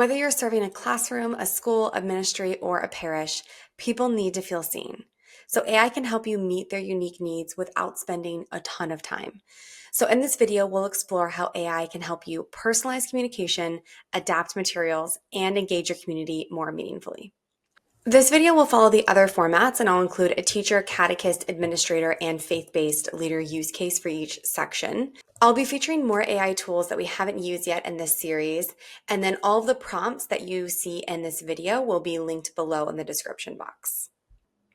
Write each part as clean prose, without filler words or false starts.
Whether you're serving a classroom, a school, a ministry, or a parish, people need to feel seen. So AI can help you meet their unique needs without spending a ton of time. So in this video, we'll explore how AI can help you personalize communication, adapt materials, and engage your community more meaningfully. This video will follow the other formats, and I'll include a teacher, catechist, administrator, and faith-based leader use case for each section. I'll be featuring more AI tools that we haven't used yet in this series, and then all of the prompts that you see in this video will be linked below in the description box.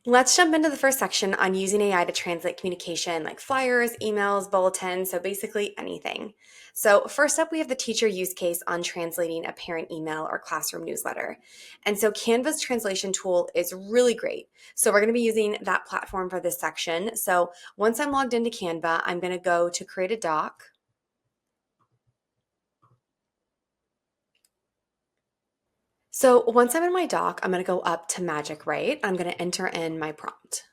Let's jump into the first section on using AI to translate communication like flyers, emails, bulletins, so basically anything. So first up, we have the teacher use case on translating a parent email or classroom newsletter. And so Canva's translation tool is really great. So we're going to be using that platform for this section. So once I'm logged into Canva, I'm going to go to create a doc. So once I'm in my doc, I'm going to go up to Magic Write. I'm going to enter in my prompt.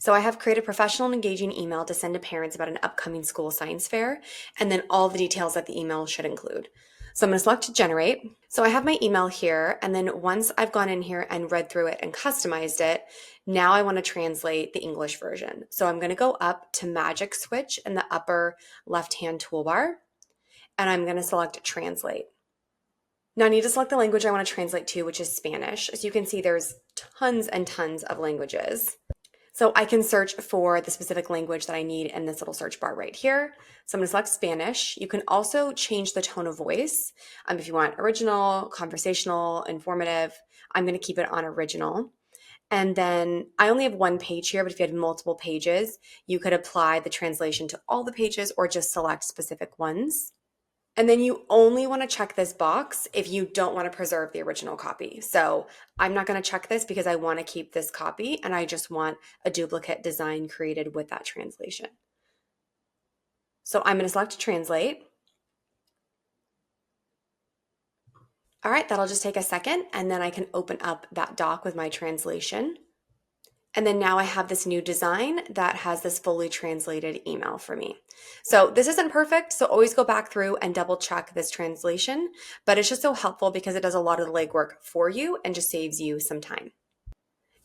So I have created a professional and engaging email to send to parents about an upcoming school science fair, and then all the details that the email should include. So I'm going to select generate. So I have my email here, and then once I've gone in here and read through it and customized it, now I want to translate the English version. So I'm going to go up to Magic Switch in the upper left-hand toolbar, and I'm going to select translate. Now I need to select the language I want to translate to, which is Spanish. As you can see, there's tons and tons of languages. So I can search for the specific language that I need in this little search bar right here. So I'm going to select Spanish. You can also change the tone of voice. If you want original, conversational, informative, I'm going to keep it on original. And then I only have one page here, but if you had multiple pages, you could apply the translation to all the pages or just select specific ones. And then you only want to check this box if you don't want to preserve the original copy. So I'm not going to check this because I want to keep this copy and I just want a duplicate design created with that translation. So I'm going to select translate. All right, that'll just take a second and then I can open up that doc with my translation. And then now I have this new design that has this fully translated email for me. So this isn't perfect, so always go back through and double check this translation, but it's just so helpful because it does a lot of the legwork for you and just saves you some time.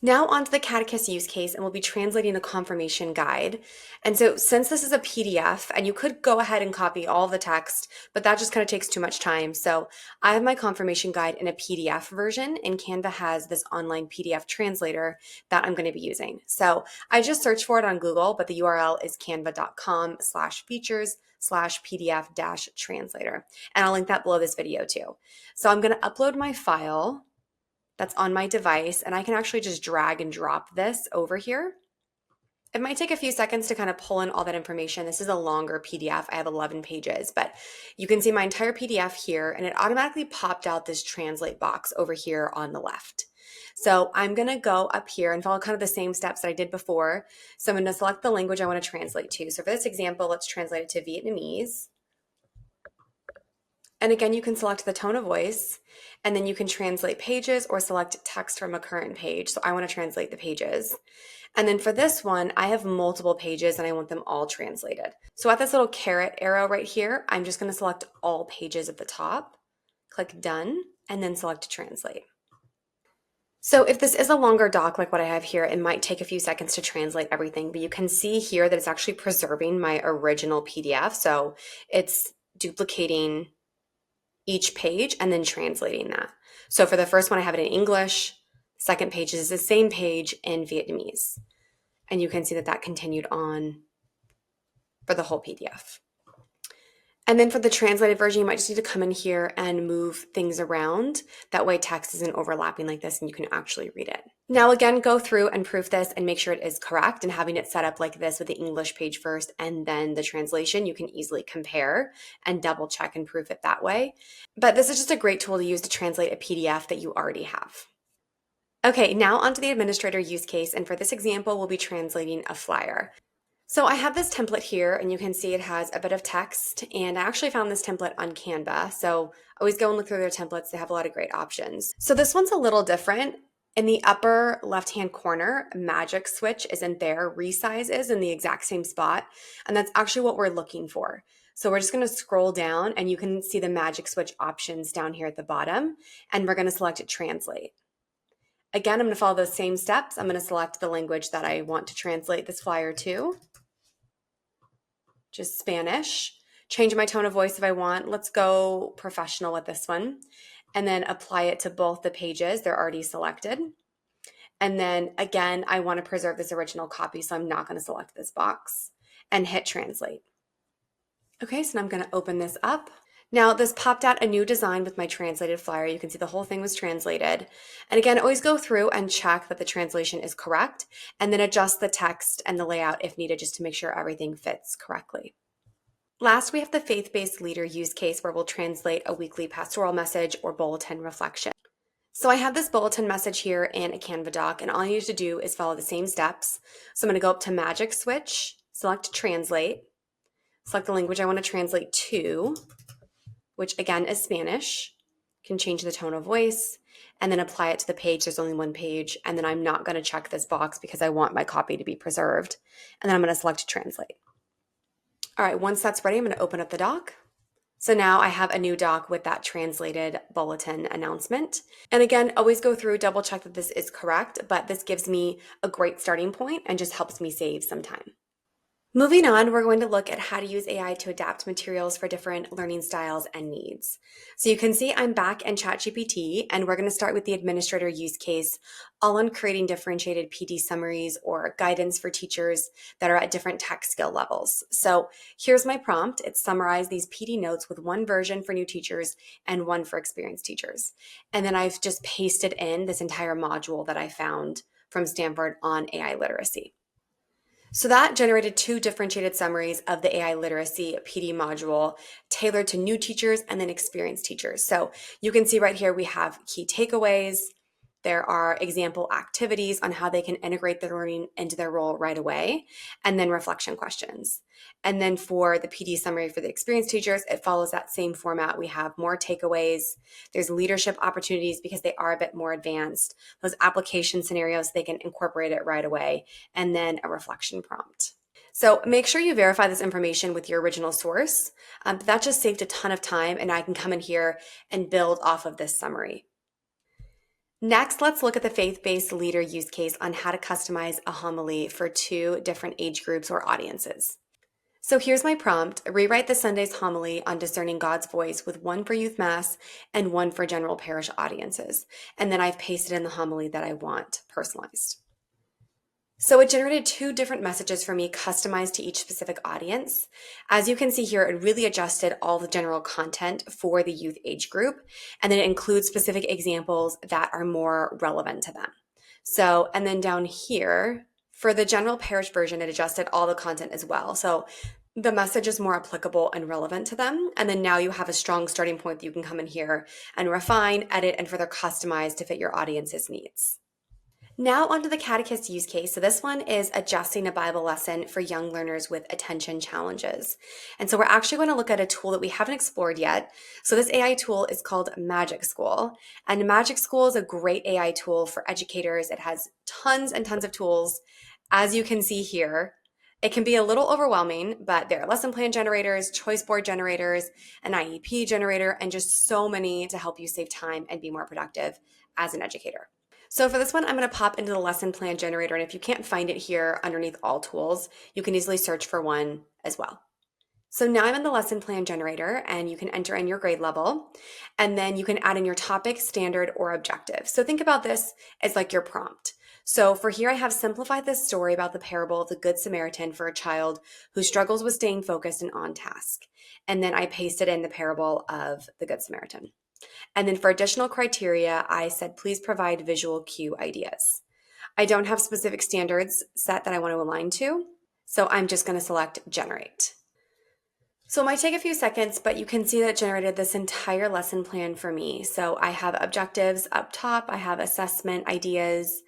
Now onto the catechist use case, and we'll be translating a confirmation guide. And so since this is a PDF, and you could go ahead and copy all the text, but that just kind of takes too much time. So I have my confirmation guide in a PDF version, and Canva has this online PDF translator that I'm going to be using. So I just searched for it on Google, but the URL is canva.com/features/PDF-translator. And I'll link that below this video too. So I'm going to upload my file that's on my device, and I can actually just drag and drop this over here. It might take a few seconds to kind of pull in all that information. This is a longer PDF. I have 11 pages, but you can see my entire PDF here, and it automatically popped out this translate box over here on the left. So I'm going to go up here and follow kind of the same steps that I did before. So I'm going to select the language I want to translate to. So for this example, let's translate it to Vietnamese. And again, you can select the tone of voice, and then you can translate pages or select text from a current page. So I want to translate the pages. And then for this one, I have multiple pages and I want them all translated. So at this little caret arrow right here, I'm just going to select all pages at the top, click done, and then select translate. So if this is a longer doc like what I have here, it might take a few seconds to translate everything, but you can see here that it's actually preserving my original PDF. So it's duplicating each page and then translating that. So for the first one, I have it in English. Second page is the same page in Vietnamese. And you can see that that continued on for the whole PDF. And then for the translated version, you might just need to come in here and move things around. That way text isn't overlapping like this and you can actually read it. Now again, go through and proof this and make sure it is correct, and having it set up like this with the English page first and then the translation, you can easily compare and double check and proof it that way. But this is just a great tool to use to translate a PDF that you already have. Okay, now onto the administrator use case, and for this example, we'll be translating a flyer. So I have this template here, and you can see it has a bit of text, and I actually found this template on Canva. So always go and look through their templates. They have a lot of great options. So this one's a little different. In the upper left-hand corner, magic switch isn't there, resize is in the exact same spot, and that's actually what we're looking for. So we're just going to scroll down and you can see the magic switch options down here at the bottom, and we're going to select translate. Again, I'm going to follow those same steps. I'm going to select the language that I want to translate this flyer to, just Spanish. Change my tone of voice if I want. Let's go professional with this one, and then apply it to both the pages. They're already selected. And then again, I want to preserve this original copy, so I'm not going to select this box and hit translate. Okay, so now I'm going to open this up. Now this popped out a new design with my translated flyer. You can see the whole thing was translated. And again, always go through and check that the translation is correct, and then adjust the text and the layout if needed just to make sure everything fits correctly. Last, we have the faith-based leader use case where we'll translate a weekly pastoral message or bulletin reflection. So I have this bulletin message here in a Canva doc, and all you need to do is follow the same steps. So I'm going to go up to magic switch, select translate, select the language I want to translate to, which again is Spanish. Can change the tone of voice and then apply it to the page. There's only one page, and then I'm not going to check this box because I want my copy to be preserved. And then I'm going to select translate. All right, once that's ready, I'm going to open up the doc. So now I have a new doc with that translated bulletin announcement. And again, always go through, double check that this is correct, but this gives me a great starting point and just helps me save some time. Moving on, we're going to look at how to use AI to adapt materials for different learning styles and needs. So you can see I'm back in ChatGPT, and we're going to start with the administrator use case, all on creating differentiated PD summaries or guidance for teachers that are at different tech skill levels. So here's my prompt. It's summarize these PD notes with one version for new teachers and one for experienced teachers. And then I've just pasted in this entire module that I found from Stanford on AI literacy. So that generated two differentiated summaries of the AI literacy PD module tailored to new teachers and then experienced teachers. So you can see right here we have key takeaways. There are example activities on how they can integrate their learning into their role right away, and then reflection questions. And then for the PD summary for the experienced teachers, it follows that same format. We have more takeaways. There's leadership opportunities because they are a bit more advanced. Those application scenarios, they can incorporate it right away, and then a reflection prompt. So make sure you verify this information with your original source. That just saved a ton of time, and I can come in here and build off of this summary. Next, let's look at the faith-based leader use case on how to customize a homily for two different age groups or audiences. So here's my prompt. Rewrite the Sunday's homily on discerning God's voice with one for youth mass and one for general parish audiences. And then I've pasted in the homily that I want personalized. So it generated two different messages for me customized to each specific audience. As you can see here, it really adjusted all the general content for the youth age group, and then it includes specific examples that are more relevant to them. So, and then down here, for the general parish version, it adjusted all the content as well. So the message is more applicable and relevant to them. And then now you have a strong starting point that you can come in here and refine, edit, and further customize to fit your audience's needs. Now onto the catechist use case. So this one is adjusting a Bible lesson for young learners with attention challenges. And so we're actually going to look at a tool that we haven't explored yet. So this AI tool is called Magic School. And Magic School is a great AI tool for educators. It has tons and tons of tools. As you can see here, it can be a little overwhelming, but there are lesson plan generators, choice board generators, an IEP generator, and just so many to help you save time and be more productive as an educator. So for this one, I'm going to pop into the lesson plan generator, and if you can't find it here underneath all tools, you can easily search for one as well. So now I'm in the lesson plan generator, and you can enter in your grade level, and then you can add in your topic, standard, or objective. So think about this as like your prompt. So for here, I have simplified this story about the parable of the Good Samaritan for a child who struggles with staying focused and on task. And then I pasted in the parable of the Good Samaritan. And then for additional criteria, I said, please provide visual cue ideas. I don't have specific standards set that I want to align to, so I'm just going to select generate. So it might take a few seconds, but you can see that it generated this entire lesson plan for me. So I have objectives up top, I have assessment ideas,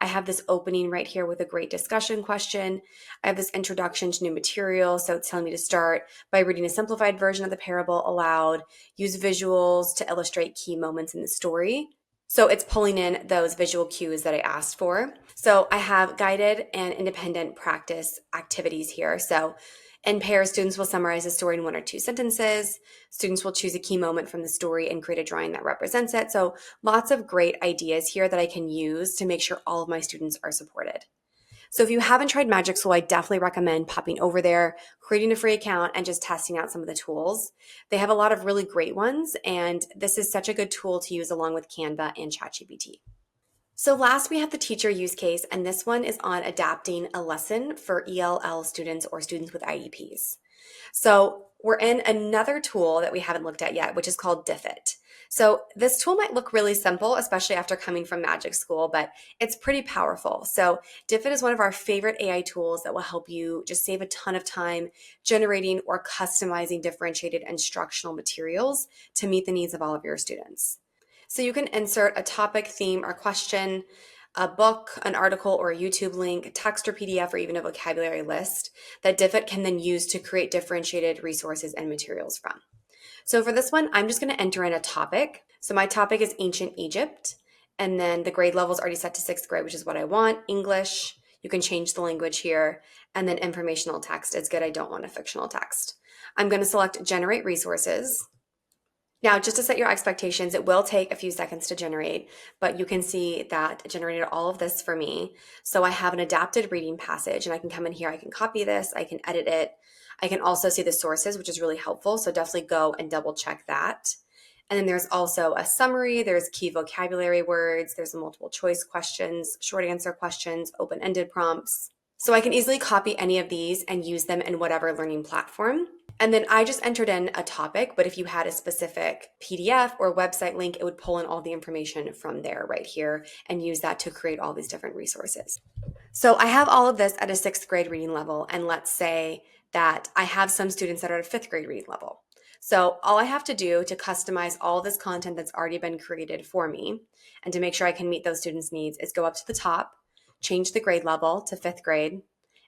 I have this opening right here with a great discussion question. I have this introduction to new material. So it's telling me to start by reading a simplified version of the parable aloud, use visuals to illustrate key moments in the story. So it's pulling in those visual cues that I asked for. So I have guided and independent practice activities here. So in pairs, students will summarize the story in 1 or 2 sentences. Students will choose a key moment from the story and create a drawing that represents it. So lots of great ideas here that I can use to make sure all of my students are supported. So if you haven't tried Magic School, I definitely recommend popping over there, creating a free account, and just testing out some of the tools. They have a lot of really great ones, and this is such a good tool to use along with Canva and ChatGPT. So last we have the teacher use case, and this one is on adapting a lesson for ELL students or students with IEPs. So we're in another tool that we haven't looked at yet, which is called Diffit. So this tool might look really simple, especially after coming from Magic School, but it's pretty powerful. So Diffit is one of our favorite AI tools that will help you just save a ton of time generating or customizing differentiated instructional materials to meet the needs of all of your students. So you can insert a topic, theme, or question, a book, an article, or a YouTube link, text or PDF, or even a vocabulary list that Diffit can then use to create differentiated resources and materials from. So for this one, I'm just going to enter in a topic. So my topic is ancient Egypt, and then the grade level is already set to 6th grade, which is what I want. English, you can change the language here, and then informational text is good. I don't want a fictional text. I'm going to select generate resources. Now, just to set your expectations, it will take a few seconds to generate, but you can see that it generated all of this for me. So I have an adapted reading passage, and I can come in here, I can copy this, I can edit it. I can also see the sources, which is really helpful. So definitely go and double check that. And then there's also a summary, there's key vocabulary words, there's multiple choice questions, short answer questions, open-ended prompts. So I can easily copy any of these and use them in whatever learning platform. And then I just entered in a topic, but if you had a specific PDF or website link, it would pull in all the information from there right here and use that to create all these different resources. So I have all of this at a 6th grade reading level. And let's say that I have some students that are at a 5th grade reading level. So all I have to do to customize all this content that's already been created for me and to make sure I can meet those students' needs is go up to the top, change the grade level to 5th grade,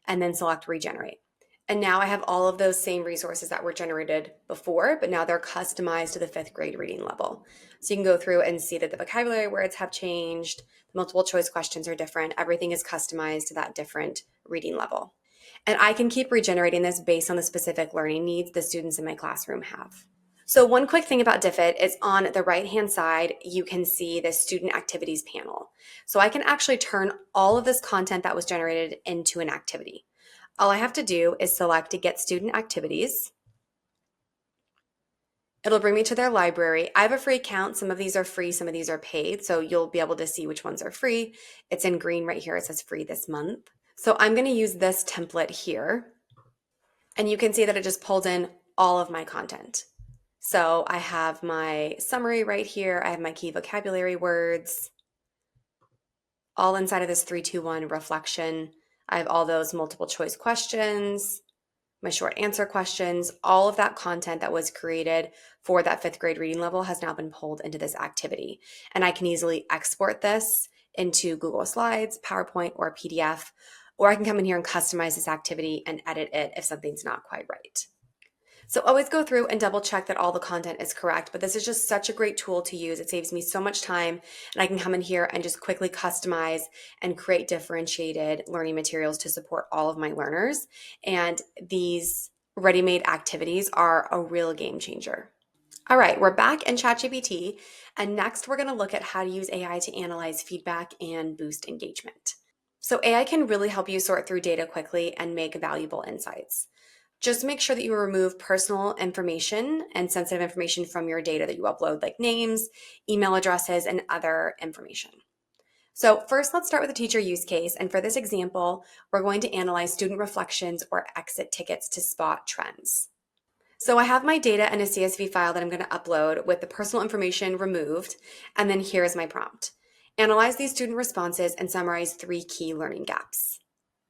and then select regenerate. And now I have all of those same resources that were generated before, but now they're customized to the 5th grade reading level. So you can go through and see that the vocabulary words have changed, the multiple choice questions are different, everything is customized to that different reading level. And I can keep regenerating this based on the specific learning needs the students in my classroom have. So one quick thing about Diffit is on the right-hand side, you can see the student activities panel. So I can actually turn all of this content that was generated into an activity. All I have to do is select Get Student Activities. It'll bring me to their library. I have a free account. Some of these are free, some of these are paid. So you'll be able to see which ones are free. It's in green right here. It says free this month. So I'm going to use this template here. And you can see that it just pulled in all of my content. So I have my summary right here. I have my key vocabulary words, all inside of this 3-2-1 reflection. I have all those multiple choice questions, my short answer questions, all of that content that was created for that 5th grade reading level has now been pulled into this activity. And I can easily export this into Google Slides, PowerPoint, or PDF, or I can come in here and customize this activity and edit it if something's not quite right. So always go through and double check that all the content is correct, but this is just such a great tool to use. It saves me so much time, and I can come in here and just quickly customize and create differentiated learning materials to support all of my learners. And these ready-made activities are a real game changer. All right, we're back in ChatGPT, and next we're going to look at how to use AI to analyze feedback and boost engagement. So AI can really help you sort through data quickly and make valuable insights. Just make sure that you remove personal information and sensitive information from your data that you upload, like names, email addresses, and other information. So first, let's start with the teacher use case. And for this example, we're going to analyze student reflections or exit tickets to spot trends. So I have my data in a CSV file that I'm going to upload with the personal information removed. And then here's my prompt. Analyze these student responses and summarize 3 key learning gaps.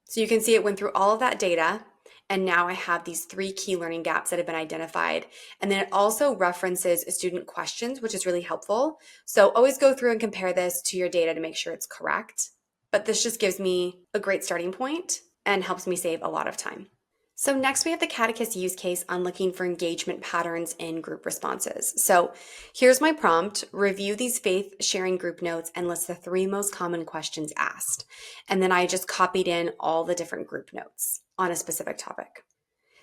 So you can see it went through all of that data. And now I have these 3 key learning gaps that have been identified. And then it also references student questions, which is really helpful. So always go through and compare this to your data to make sure it's correct. But this just gives me a great starting point and helps me save a lot of time. So next we have the catechist use case on looking for engagement patterns in group responses. So here's my prompt: review these faith sharing group notes and list the 3 most common questions asked. And then I just copied in all the different group notes on a specific topic.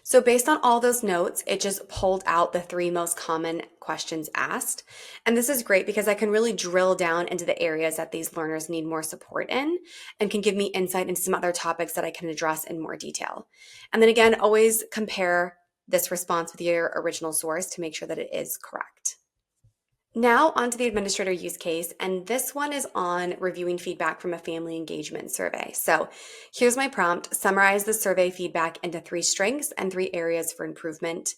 So based on all those notes, it just pulled out the 3 most common questions asked. And this is great because I can really drill down into the areas that these learners need more support in and can give me insight into some other topics that I can address in more detail. And then again, always compare this response with your original source to make sure that it is correct. Now onto the administrator use case, and this one is on reviewing feedback from a family engagement survey. So here's my prompt: summarize the survey feedback into 3 strengths and 3 areas for improvement.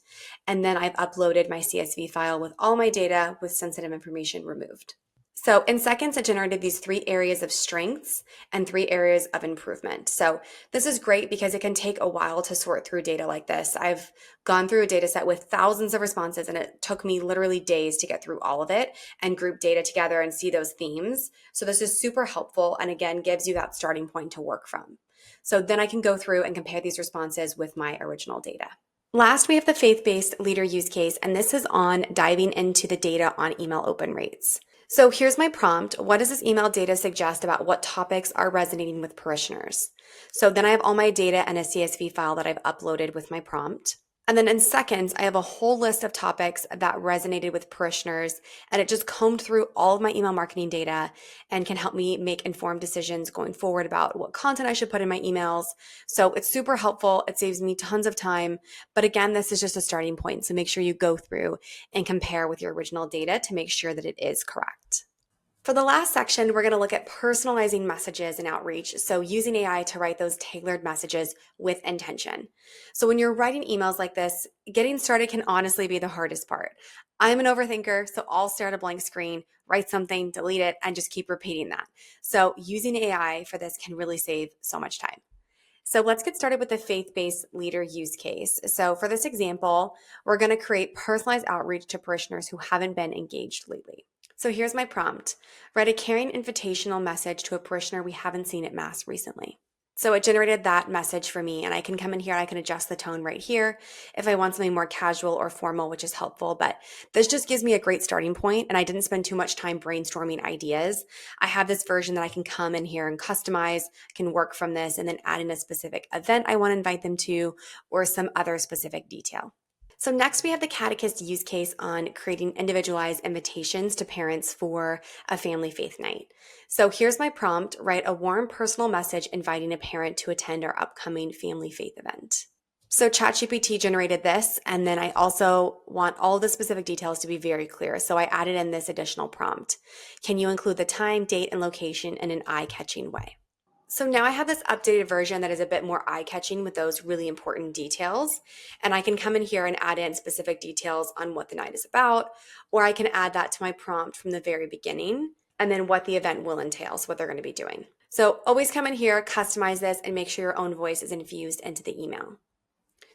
And then I've uploaded my CSV file with all my data with sensitive information removed. So in seconds, it generated these 3 areas of strengths and 3 areas of improvement. So this is great because it can take a while to sort through data like this. I've gone through a data set with thousands of responses, and it took me literally days to get through all of it and group data together and see those themes. So this is super helpful, and again, gives you that starting point to work from. So then I can go through and compare these responses with my original data. Last, we have the faith-based leader use case, and this is on diving into the data on email open rates. So here's my prompt: what does this email data suggest about what topics are resonating with parishioners? So then I have all my data and a CSV file that I've uploaded with my prompt. And then in seconds, I have a whole list of topics that resonated with parishioners, and it just combed through all of my email marketing data and can help me make informed decisions going forward about what content I should put in my emails. So it's super helpful. It saves me tons of time. But again, this is just a starting point. So make sure you go through and compare with your original data to make sure that it is correct. For the last section, we're going to look at personalizing messages and outreach. So using AI to write those tailored messages with intention. So when you're writing emails like this, getting started can honestly be the hardest part. I'm an overthinker, so I'll stare at a blank screen, write something, delete it, and just keep repeating that. So using AI for this can really save so much time. So let's get started with the faith-based leader use case. So for this example, we're going to create personalized outreach to parishioners who haven't been engaged lately. So here's my prompt: write a caring invitational message to a parishioner we haven't seen at Mass recently. So it generated that message for me, and I can come in here, I can adjust the tone right here if I want something more casual or formal, which is helpful. But this just gives me a great starting point, and I didn't spend too much time brainstorming ideas. I have this version that I can come in here and customize, can work from this, and then add in a specific event I want to invite them to or some other specific detail. So next we have the catechist use case on creating individualized invitations to parents for a family faith night. So here's my prompt: write a warm personal message inviting a parent to attend our upcoming family faith event. So ChatGPT generated this, and then I also want all the specific details to be very clear. So I added in this additional prompt: can you include the time, date, and location in an eye-catching way? So now I have this updated version that is a bit more eye-catching with those really important details. And I can come in here and add in specific details on what the night is about, or I can add that to my prompt from the very beginning, and then what the event will entail, so what they're going to be doing. So always come in here, customize this, and make sure your own voice is infused into the email.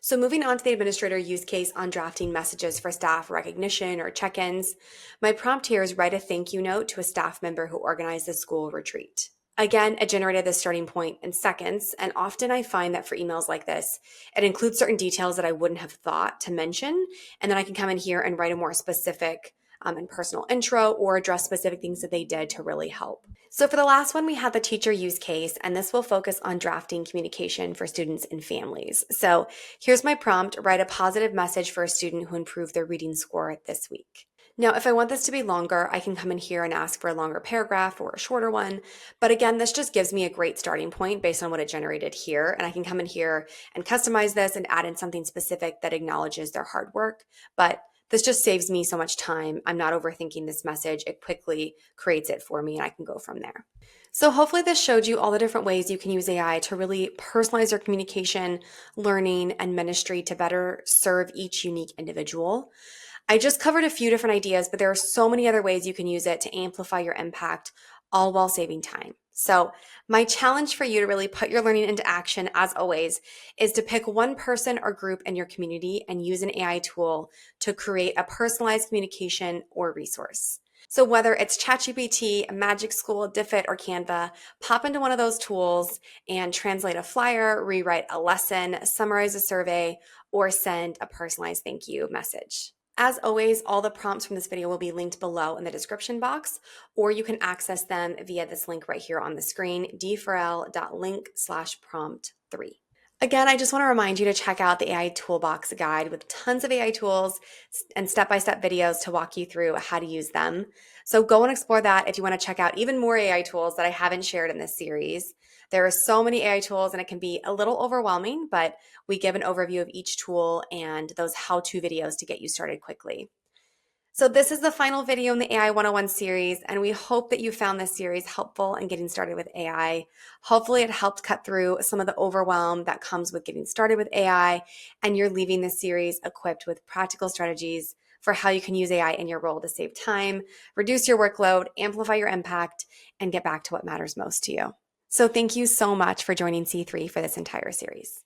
So moving on to the administrator use case on drafting messages for staff recognition or check-ins, my prompt here is: write a thank you note to a staff member who organized the school retreat. Again, it generated this starting point in seconds, and often I find that for emails like this, it includes certain details that I wouldn't have thought to mention, and then I can come in here and write a more specific and personal intro or address specific things that they did to really help. So for the last one, we have the teacher use case, and this will focus on drafting communication for students and families. So here's my prompt: write a positive message for a student who improved their reading score this week. Now, if I want this to be longer, I can come in here and ask for a longer paragraph or a shorter one. But again, this just gives me a great starting point based on what it generated here. And I can come in here and customize this and add in something specific that acknowledges their hard work. But this just saves me so much time. I'm not overthinking this message. It quickly creates it for me, and I can go from there. So hopefully this showed you all the different ways you can use AI to really personalize your communication, learning, and ministry to better serve each unique individual. I just covered a few different ideas, but there are so many other ways you can use it to amplify your impact, all while saving time. So my challenge for you to really put your learning into action, as always, is to pick one person or group in your community and use an AI tool to create a personalized communication or resource. So whether it's ChatGPT, Magic School, Diffit, or Canva, pop into one of those tools and translate a flyer, rewrite a lesson, summarize a survey, or send a personalized thank you message. As always, all the prompts from this video will be linked below in the description box, or you can access them via this link right here on the screen, dforel.link/prompt3. Again, I just want to remind you to check out the AI Toolbox guide with tons of AI tools and step-by-step videos to walk you through how to use them. So go and explore that if you want to check out even more AI tools that I haven't shared in this series. There are so many AI tools and it can be a little overwhelming, but we give an overview of each tool and those how-to videos to get you started quickly. So this is the final video in the AI 101 series, and we hope that you found this series helpful in getting started with AI. Hopefully it helped cut through some of the overwhelm that comes with getting started with AI, and you're leaving this series equipped with practical strategies for how you can use AI in your role to save time, reduce your workload, amplify your impact, and get back to what matters most to you. So thank you so much for joining C3 for this entire series.